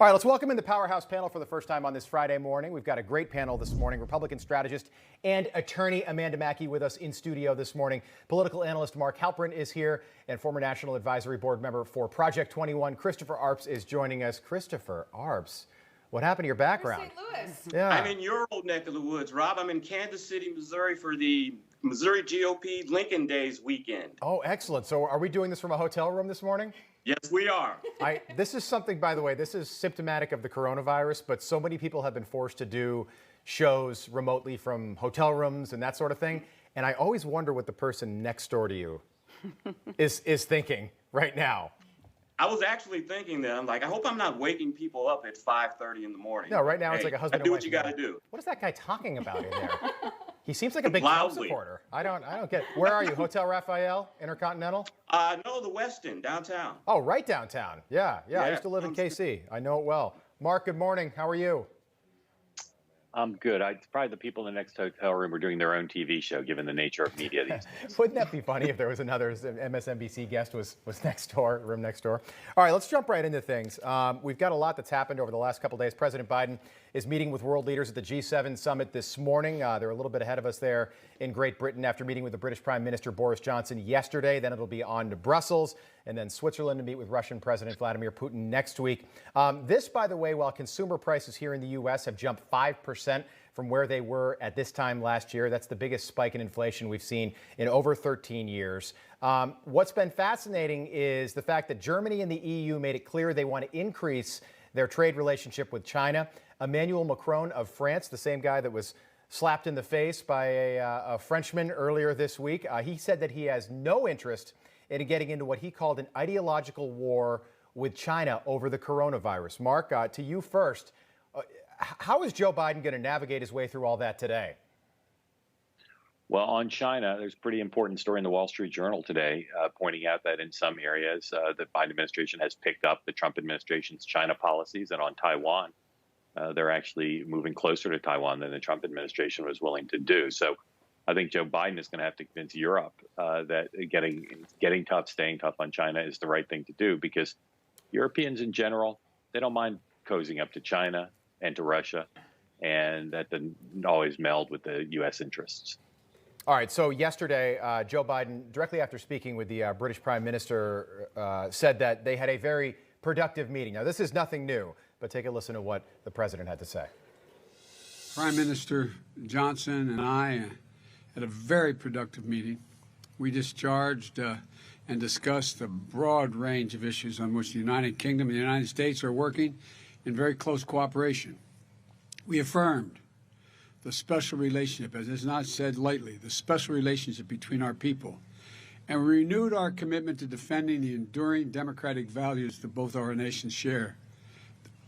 All right, let's welcome in the Powerhouse panel for the first time on this Friday morning. We've got a great panel this morning. Republican strategist and attorney Amanda Mackey with us in studio this morning. Political analyst Mark Halperin is here, and former National Advisory Board member for Project 21, Christopher Arps, is joining us. Christopher Arps, what happened to your background? St. Louis. Yeah. I'm in your old neck of the woods, Rob. I'm in Kansas City, Missouri for the Missouri GOP Lincoln Days weekend. Oh, excellent. So are we doing this from a hotel room this morning? Yes, we are. This is something, by the way, this is symptomatic of the coronavirus, but so many people have been forced to do shows remotely from hotel rooms and that sort of thing. And I always wonder what the person next door to you is thinking right now. I was actually thinking that. I'm like, I hope I'm not waking people up at 5:30 in the morning. No, right now it's like a husband and do wife. what you got to do. What is that guy talking about in there? He seems like a big Trump Loudly. supporter. I don't get. Where are you? Hotel Raphael, Intercontinental? No, the Westin, downtown. Oh, right downtown. Yeah. I Yeah, used to live in KC. I know it well. Mark, good morning. How are you? I'm good. Probably the people in the next hotel room are doing their own TV show, given the nature of media these days. Wouldn't that be funny if there was another MSNBC guest was next door, room next door? All right, let's jump right into things. We've got a lot that's happened over the last couple of days. President Biden is meeting with world leaders at the G7 summit this morning. They're a little bit ahead of us there in Great Britain after meeting with the British Prime Minister Boris Johnson yesterday. Then it'll be on to Brussels and then Switzerland to meet with Russian President Vladimir Putin next week. This, by the way, while consumer prices here in the U.S. have jumped 5% from where they were at this time last year. That's the biggest spike in inflation we've seen in over 13 years. What's been fascinating is the fact that Germany and the EU made it clear they want to increase their trade relationship with China. Emmanuel Macron of France, the same guy that was slapped in the face by a Frenchman earlier this week, he said that he has no interest in getting into what he called an ideological war with China over the coronavirus. Mark, to you first. How is Joe Biden going to navigate his way through all that today? Well, on China, there's a pretty important story in the Wall Street Journal today pointing out that in some areas, the Biden administration has picked up the Trump administration's China policies. And on Taiwan, they're actually moving closer to Taiwan than the Trump administration was willing to do. So I think Joe Biden is going to have to convince Europe that getting tough, staying tough on China is the right thing to do, because Europeans in general, they don't mind cozying up to China and to Russia, and that doesn't always meld with the U.S. interests. All right, so yesterday, Joe Biden, directly after speaking with the British Prime Minister, said that they had a very productive meeting. Now, this is nothing new, but take a listen to what the president had to say. Prime Minister Johnson and I had a very productive meeting. We discharged and discussed a broad range of issues on which the United Kingdom and the United States are working in very close cooperation. We affirmed the special relationship, as is not said lightly, the special relationship between our people, and we renewed our commitment to defending the enduring democratic values that both our nations share,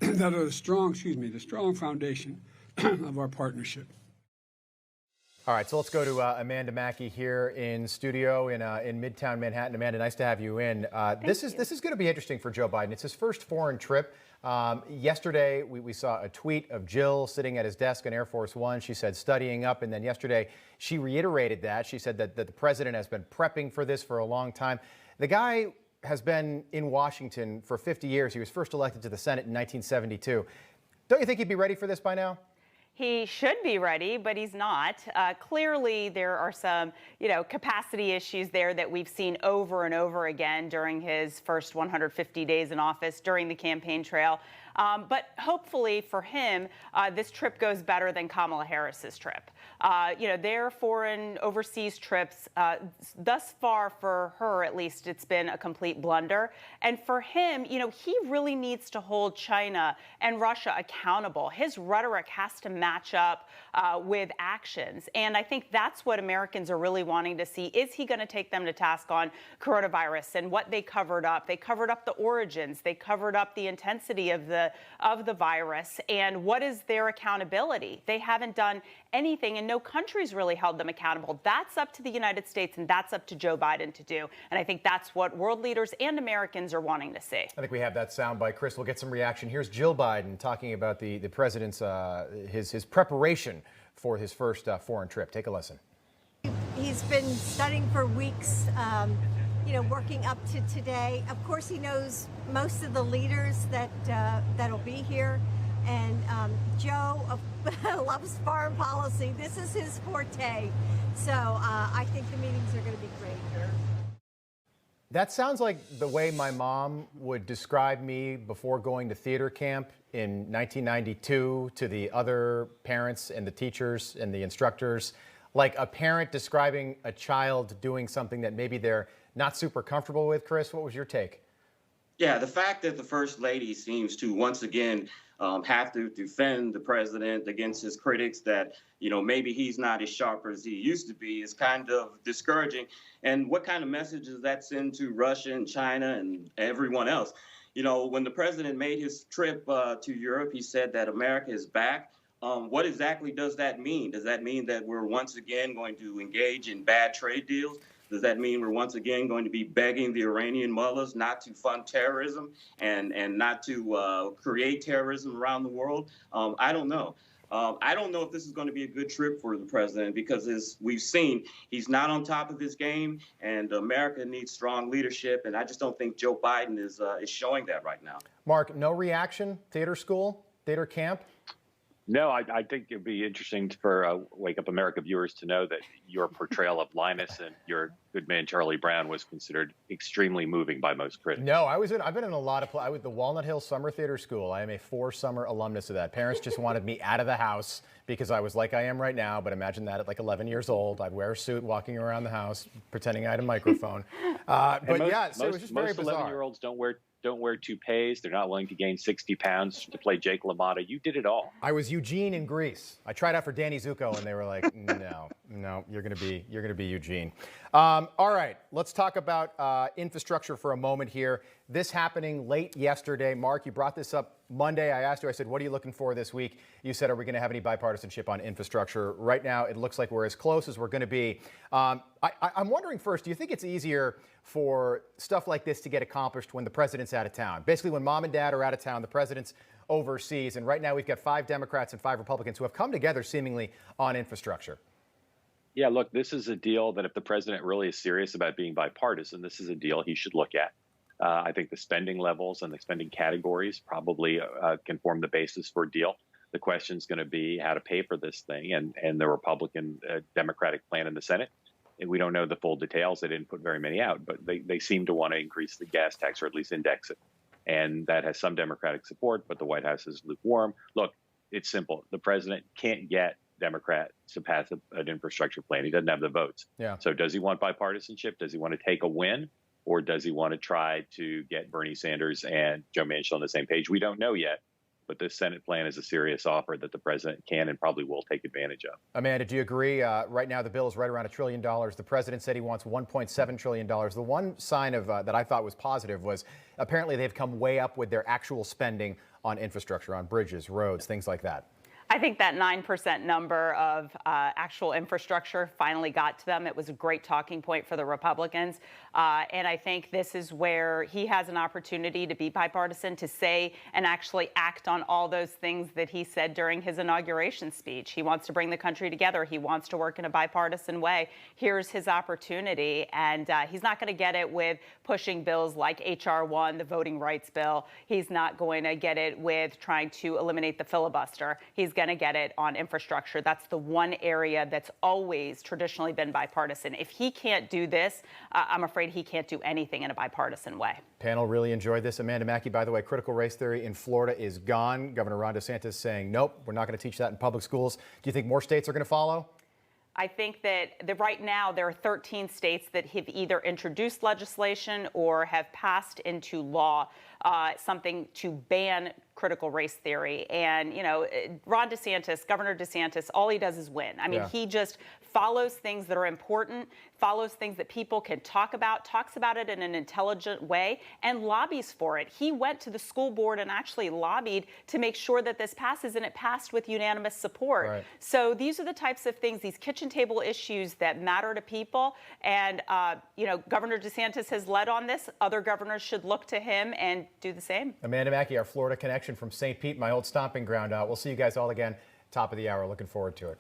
that are the strong foundation of our partnership. All right, so let's go to Amanda Mackey here in studio in Midtown Manhattan. Amanda, nice to have you in. This is going to be interesting for Joe Biden. It's his first foreign trip. Yesterday, we saw a tweet of Jill sitting at his desk on Air Force One. She said studying up, and then yesterday she reiterated that. She said that the president has been prepping for this for a long time. The guy has been in Washington for 50 years. He was first elected to the Senate in 1972. Don't you think he'd be ready for this by now? He should be ready, but he's not. Clearly, there are some, capacity issues there that we've seen over and over again during his first 150 days in office, during the campaign trail. But hopefully for him, this trip goes better than Kamala Harris's trip. Their foreign overseas trips, thus far for her at least, it's been a complete blunder. And for him, he really needs to hold China and Russia accountable. His rhetoric has to match up with actions. And I think that's what Americans are really wanting to see. Is he going to take them to task on coronavirus and what they covered up? They covered up the origins. They covered up the intensity of the virus. And what is their accountability? They haven't done anything, and no country's really held them accountable. That's up to the United States, and that's up to Joe Biden to do. And I think that's what world leaders and Americans are wanting to see. I think we have that soundbite. Chris, we'll get some reaction. Here's Jill Biden talking about the president's his preparation for his first foreign trip. Take a listen. He's been studying for weeks, working up to today. Of course, he knows most of the leaders that'll be here. And Joe loves foreign policy. This is his forte. So I think the meetings are going to be great here. That sounds like the way my mom would describe me before going to theater camp in 1992 to the other parents and the teachers and the instructors. Like a parent describing a child doing something that maybe they're not super comfortable with. Chris, what was your take? Yeah, the fact that the First Lady seems to once again have to defend the president against his critics, that, maybe he's not as sharp as he used to be, is kind of discouraging. And what kind of message does that send to Russia and China and everyone else? When the president made his trip to Europe, he said that America is back. What exactly does that mean? Does that mean that we're once again going to engage in bad trade deals? Does that mean we're once again going to be begging the Iranian mullahs not to fund terrorism and not to create terrorism around the world? I don't know. I don't know if this is going to be a good trip for the president, because as we've seen, he's not on top of his game, and America needs strong leadership. And I just don't think Joe Biden is showing that right now. Mark, no reaction? Theater school? Theater camp? No, I think it'd be interesting for Wake Up America viewers to know that your portrayal of Linus and your good man Charlie Brown was considered extremely moving by most critics. No, I've been in a lot of I was the Walnut Hill Summer Theater School. I am a 4-summer alumnus of that. Parents just wanted me out of the house because I was like I am right now, but imagine that at like 11 years old. I'd wear a suit walking around the house pretending I had a microphone. But yeah, so it was just very bizarre. Most 11-year-olds don't wear toupees. They're not willing to gain 60 pounds to play Jake LaMotta. You did it all. I was Eugene in Greece. I tried out for Danny Zuko, and they were like, no, you're gonna be Eugene. All right, let's talk about infrastructure for a moment here. This happening late yesterday. Mark, you brought this up Monday. I asked you, I said, what are you looking for this week? You said, are we going to have any bipartisanship on infrastructure? Right now, it looks like we're as close as we're going to be. I'm wondering first, do you think it's easier for stuff like this to get accomplished when the president's out of town? Basically, when mom and dad are out of town, the president's overseas. And right now, we've got 5 Democrats and 5 Republicans who have come together seemingly on infrastructure. Yeah, look, this is a deal that if the president really is serious about being bipartisan, this is a deal he should look at. I think the spending levels and the spending categories probably can form the basis for a deal. The question is going to be how to pay for this thing and the Republican Democratic plan in the Senate. And we don't know the full details. They didn't put very many out, but they seem to want to increase the gas tax or at least index it. And that has some Democratic support, but the White House is lukewarm. Look, it's simple. The president can't get Democrats to pass an infrastructure plan. He doesn't have the votes. Yeah. So does he want bipartisanship? Does he want to take a win? Or does he want to try to get Bernie Sanders and Joe Manchin on the same page? We don't know yet. But this Senate plan is a serious offer that the president can and probably will take advantage of. Amanda, do you agree? Right now, the bill is right around $1 trillion. The president said he wants $1.7 trillion. The one sign of that I thought was positive was apparently they've come way up with their actual spending on infrastructure, on bridges, roads, things like that. I think that 9% number of actual infrastructure finally got to them. It was a great talking point for the Republicans. And I think this is where he has an opportunity to be bipartisan, to say and actually act on all those things that he said during his inauguration speech. He wants to bring the country together. He wants to work in a bipartisan way. Here's his opportunity. And he's not going to get it with pushing bills like H.R. 1, the voting rights bill. He's not going to get it with trying to eliminate the filibuster. He's going to get it on infrastructure. That's the one area that's always traditionally been bipartisan. If he can't do this, I'm afraid he can't do anything in a bipartisan way. Panel really enjoyed this. Amanda Mackey, by the way, critical race theory in Florida is gone. Governor Ron DeSantis saying, nope, we're not going to teach that in public schools. Do you think more states are going to follow? I think that right now there are 13 states that have either introduced legislation or have passed into law something to ban critical race theory. And, you know, Ron DeSantis, Governor DeSantis, all he does is win. I mean, he just follows things that are important, follows things that people can talk about, talks about it in an intelligent way, and lobbies for it. He went to the school board and actually lobbied to make sure that this passes, and it passed with unanimous support. Right. So these are the types of things, these kitchen table issues that matter to people. And, you know, Governor DeSantis has led on this. Other governors should look to him and do the same. Amanda Mackey, our Florida connection from St. Pete, my old stomping ground. We'll see you guys all again, top of the hour. Looking forward to it.